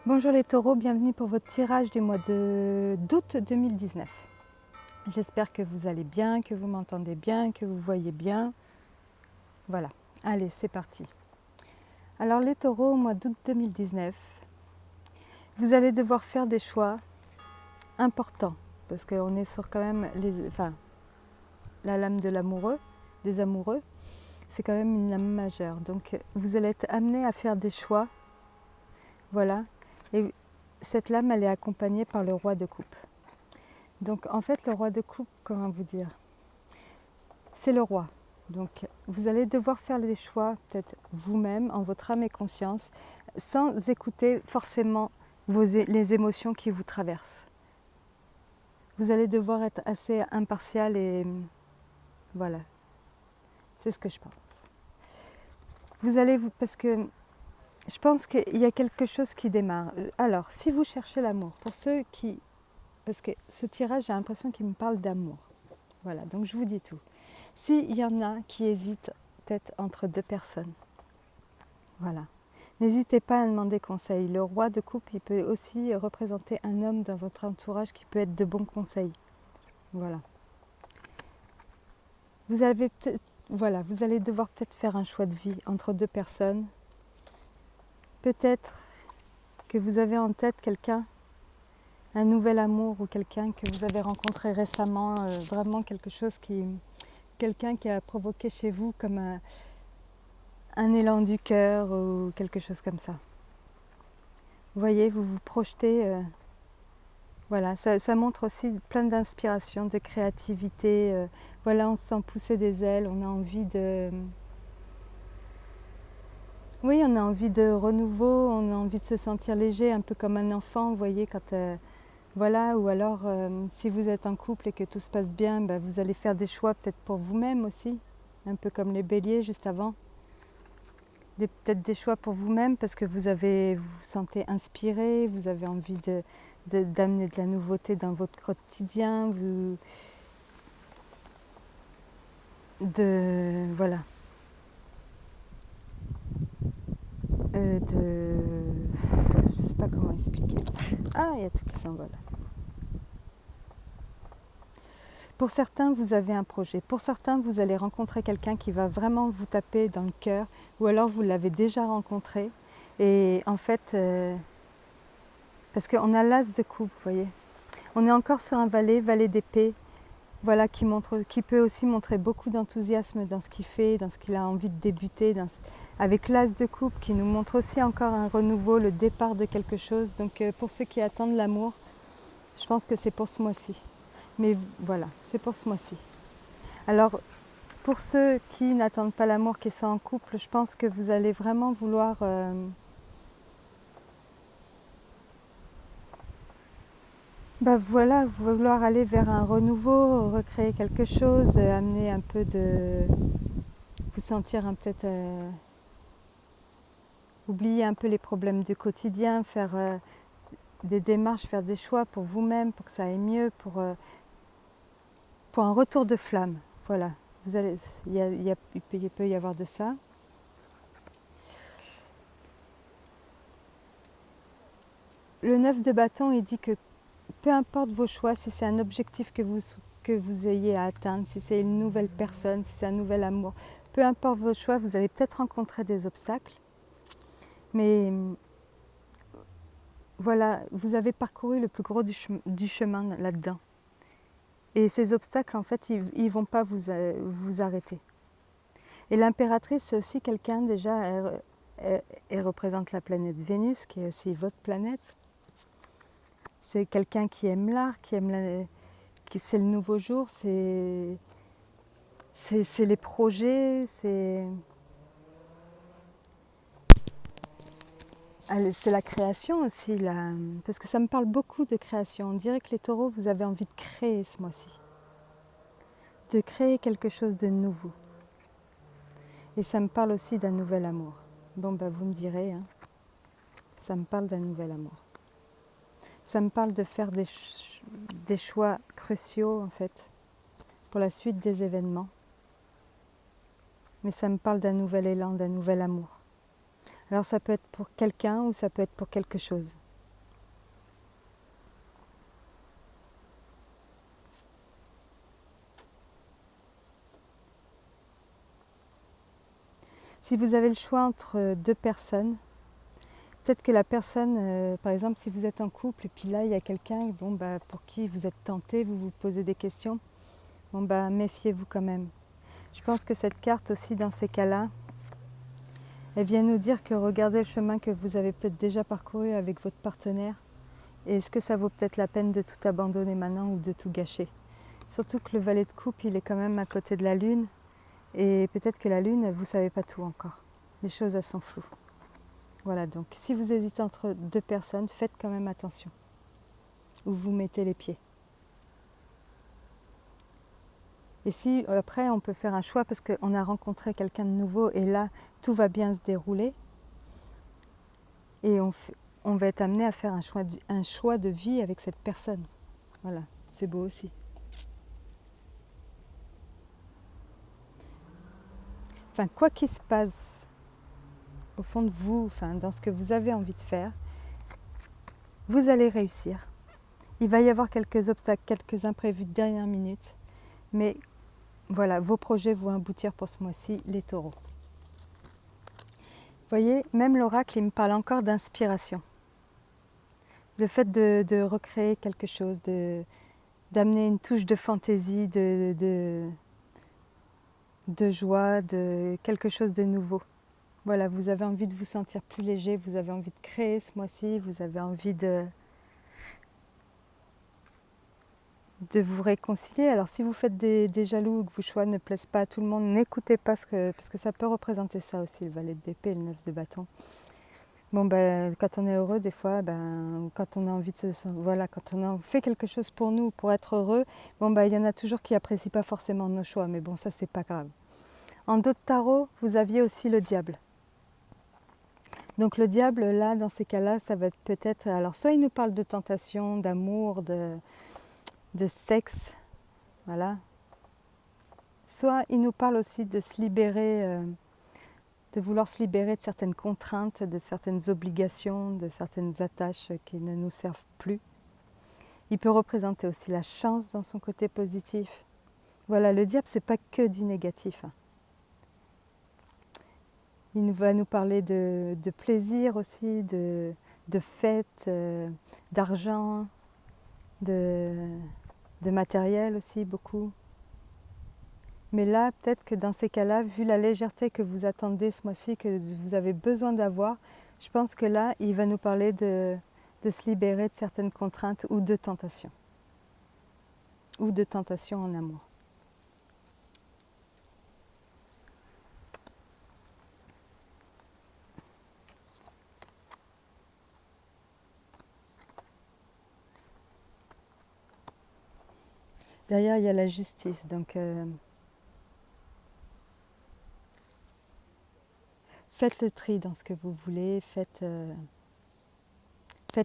Bonjour les taureaux, bienvenue pour votre tirage du mois d'août 2019. J'espère que vous allez bien, que vous m'entendez bien, que vous voyez bien. Voilà, allez, c'est parti. Alors les taureaux, au mois d'août 2019, vous allez devoir faire des choix importants parce qu'on est sur quand même la lame de l'amoureux, des amoureux, c'est quand même une lame majeure. Donc vous allez être amenés à faire des choix, voilà. Et cette lame, elle est accompagnée par le roi de coupe. Donc en fait, le roi de coupe, comment vous dire, c'est le roi. Donc vous allez devoir faire les choix peut-être vous-même, en votre âme et conscience, sans écouter forcément les émotions qui vous traversent. Vous allez devoir être assez impartial et voilà, c'est ce que je pense. Parce que je pense qu'il y a quelque chose qui démarre. Alors, si vous cherchez l'amour, parce que ce tirage, j'ai l'impression qu'il me parle d'amour. Voilà, donc je vous dis tout. S'il y en a qui hésitent peut-être entre deux personnes, voilà, n'hésitez pas à demander conseil. Le roi de coupe, il peut aussi représenter un homme dans votre entourage qui peut être de bons conseils. Voilà. Vous allez devoir peut-être faire un choix de vie entre deux personnes. Peut-être que vous avez en tête quelqu'un, un nouvel amour ou quelqu'un que vous avez rencontré récemment, vraiment quelqu'un qui a provoqué chez vous comme un élan du cœur ou quelque chose comme ça. Vous voyez, vous vous projetez, voilà, ça montre aussi plein d'inspiration, de créativité. Voilà, on se sent pousser des ailes, on a envie de... Oui, on a envie de renouveau, on a envie de se sentir léger, un peu comme un enfant, vous voyez, quand... voilà, ou alors si vous êtes en couple et que tout se passe bien, vous allez faire des choix peut-être pour vous-même aussi, un peu comme les béliers juste avant. Peut-être des choix pour vous-même parce que vous vous sentez inspiré, vous avez envie d'amener de la nouveauté dans votre quotidien, voilà, je sais pas comment expliquer. Ah, il y a tout qui s'envole. Pour certains, vous avez un projet. Pour certains, vous allez rencontrer quelqu'un qui va vraiment vous taper dans le cœur, ou alors vous l'avez déjà rencontré. Et en fait, parce qu'on a l'as de coupe, vous voyez. On est encore sur un valet d'épée, voilà, qui peut aussi montrer beaucoup d'enthousiasme dans ce qu'il fait, dans ce qu'il a envie de débuter, avec l'as de coupe qui nous montre aussi encore un renouveau, le départ de quelque chose. Donc pour ceux qui attendent l'amour, je pense que c'est pour ce mois-ci. Mais voilà, c'est pour ce mois-ci. Alors, pour ceux qui n'attendent pas l'amour, qui sont en couple, je pense que vous allez vraiment vouloir... vouloir aller vers un renouveau, recréer quelque chose, amener un peu de... vous sentir peut-être... oublier un peu les problèmes du quotidien, faire des démarches, faire des choix pour vous-même, pour que ça aille mieux, pour un retour de flamme. Voilà, il peut y avoir de ça. Le 9 de bâton, il dit que peu importe vos choix, si c'est un objectif que vous ayez à atteindre, si c'est une nouvelle personne, si c'est un nouvel amour, peu importe vos choix, vous allez peut-être rencontrer des obstacles. Mais voilà, vous avez parcouru le plus gros du chemin là-dedans. Et ces obstacles, en fait, ils ne vont pas vous arrêter. Et l'impératrice, c'est aussi quelqu'un, déjà, elle représente la planète Vénus, qui est aussi votre planète. C'est quelqu'un qui aime l'art, c'est le nouveau jour, c'est les projets, c'est la création aussi, parce que ça me parle beaucoup de création. On dirait que les taureaux, vous avez envie de créer ce mois-ci, de créer quelque chose de nouveau. Et ça me parle aussi d'un nouvel amour. Bon, vous me direz, hein, ça me parle d'un nouvel amour. Ça me parle de faire des choix cruciaux, en fait, pour la suite des événements. Mais ça me parle d'un nouvel élan, d'un nouvel amour. Alors ça peut être pour quelqu'un ou ça peut être pour quelque chose. Si vous avez le choix entre deux personnes, peut-être que la personne, par exemple, si vous êtes en couple et puis là, il y a quelqu'un pour qui vous êtes tenté, vous vous posez des questions, méfiez-vous quand même. Je pense que cette carte aussi, dans ces cas-là, elle vient nous dire que regardez le chemin que vous avez peut-être déjà parcouru avec votre partenaire. Et est-ce que ça vaut peut-être la peine de tout abandonner maintenant ou de tout gâcher? Surtout que le valet de coupe, il est quand même à côté de la lune. Et peut-être que la lune, vous ne savez pas tout encore. Les choses, elles sont floues. Voilà, donc si vous hésitez entre deux personnes, faites quand même attention. Où vous mettez les pieds. Et si après, on peut faire un choix parce qu'on a rencontré quelqu'un de nouveau et là, tout va bien se dérouler. Et on va être amené à faire un choix de vie avec cette personne. Voilà, c'est beau aussi. Enfin, quoi qu'il se passe au fond de vous, enfin, dans ce que vous avez envie de faire, vous allez réussir. Il va y avoir quelques obstacles, quelques imprévus de dernière minute, mais voilà, vos projets vont aboutir pour ce mois-ci, les taureaux. Vous voyez, même l'oracle, il me parle encore d'inspiration. Le fait de recréer quelque chose, d'amener une touche de fantaisie, de joie, de quelque chose de nouveau. Voilà, vous avez envie de vous sentir plus léger, vous avez envie de créer ce mois-ci, vous avez envie de vous réconcilier. Alors si vous faites des jaloux ou que vos choix ne plaisent pas à tout le monde, n'écoutez pas parce que ça peut représenter ça aussi, le valet d'épée et le 9 de bâton. Quand on est heureux, des fois, quand on a envie quand on a fait quelque chose pour nous, pour être heureux, il y en a toujours qui n'apprécient pas forcément nos choix, mais bon, ça, c'est pas grave. En dos de tarot, vous aviez aussi le diable. Donc le diable, là, dans ces cas-là, ça va être peut-être... Alors, soit il nous parle de tentation, d'amour, de sexe, voilà. Soit il nous parle aussi de se libérer... de vouloir se libérer de certaines contraintes, de certaines obligations, de certaines attaches qui ne nous servent plus. Il peut représenter aussi la chance dans son côté positif. Voilà, le diable, c'est pas que du négatif. Il va nous parler de plaisir aussi, de fêtes, d'argent, de matériel aussi, beaucoup. Mais là, peut-être que dans ces cas-là, vu la légèreté que vous attendez ce mois-ci, que vous avez besoin d'avoir, je pense que là, il va nous parler de se libérer de certaines contraintes ou de tentations. Ou de tentations en amour. D'ailleurs, il y a la justice, donc... faites le tri dans ce que vous voulez, faites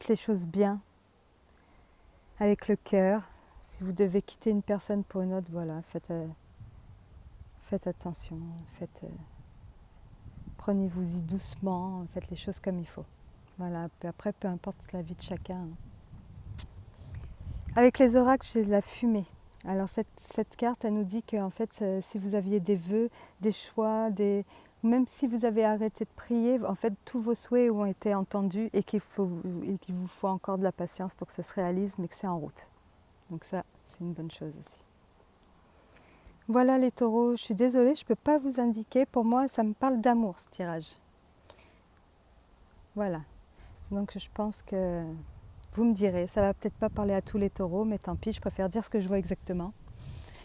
les choses bien, avec le cœur. Si vous devez quitter une personne pour une autre, voilà, faites attention, prenez-vous-y doucement, faites les choses comme il faut. Voilà, après, peu importe la vie de chacun. Avec les oracles, j'ai de la fumée. Alors cette carte, elle nous dit que en fait, si vous aviez des vœux, des choix, même si vous avez arrêté de prier, en fait, tous vos souhaits ont été entendus et qu'il vous faut encore de la patience pour que ça se réalise, mais que c'est en route. Donc ça, c'est une bonne chose aussi. Voilà les taureaux, je suis désolée, je ne peux pas vous indiquer. Pour moi, ça me parle d'amour, ce tirage. Voilà. Donc je pense que vous me direz, ça ne va peut-être pas parler à tous les taureaux, mais tant pis, je préfère dire ce que je vois exactement.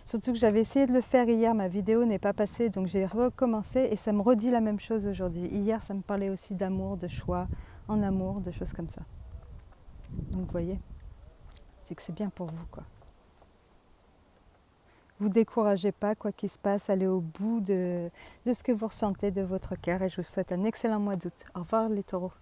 Surtout que j'avais essayé de le faire hier, ma vidéo n'est pas passée, donc j'ai recommencé et ça me redit la même chose aujourd'hui. Hier, ça me parlait aussi d'amour, de choix en amour, de choses comme ça. Donc vous voyez, c'est que c'est bien pour vous, quoi. Vous découragez pas, quoi qu'il se passe, allez au bout de ce que vous ressentez de votre cœur et je vous souhaite un excellent mois d'août. Au revoir les taureaux.